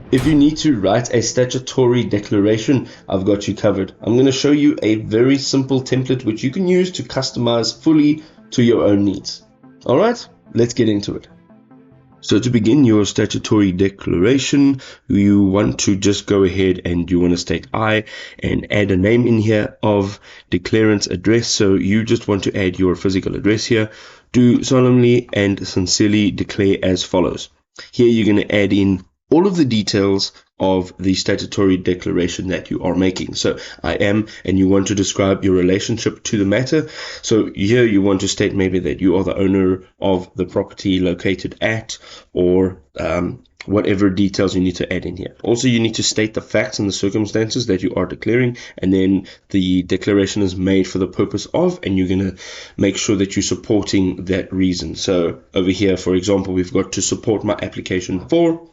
If you need to write a statutory declaration, I've got you covered. I'm going to show you a very simple template which you can use to customize fully to your own needs. All right, let's get into it. So to begin your statutory declaration, you want to just go ahead and you want to state I and add a name in here of declarant's address. So you just want to add your physical address here. Do solemnly and sincerely declare as follows. Here you're going to add in all of the details of the statutory declaration that you are making. So I am, and you want to describe your relationship to the matter. So here you want to state maybe that you are the owner of the property located at, or whatever details you need to add in here. Also, you need to state the facts and the circumstances that you are declaring, and then the declaration is made for the purpose of, and you're going to make sure that you're supporting that reason. So over here, for example, we've got to support my application for,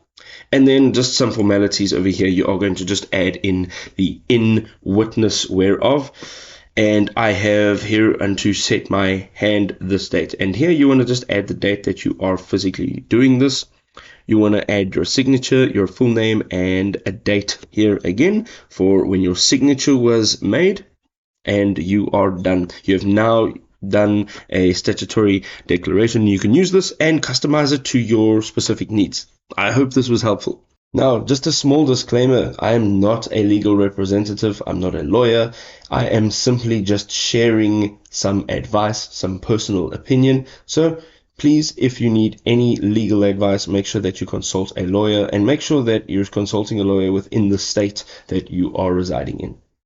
and then just some formalities over here. You are going to just add in the in witness whereof. And I have here unto set my hand this date. And here you want to just add the date that you are physically doing this. You want to add your signature, your full name, and a date here again for when your signature was made. And you are done. You have now done a statutory declaration. You can use this and customize it to your specific needs. I hope this was helpful. Now, just a small disclaimer, I am not a legal representative, I'm not a lawyer, I am simply just sharing some advice, some personal opinion. So please, if you need any legal advice, make sure that you consult a lawyer, and make sure that you're consulting a lawyer within the state that you are residing in.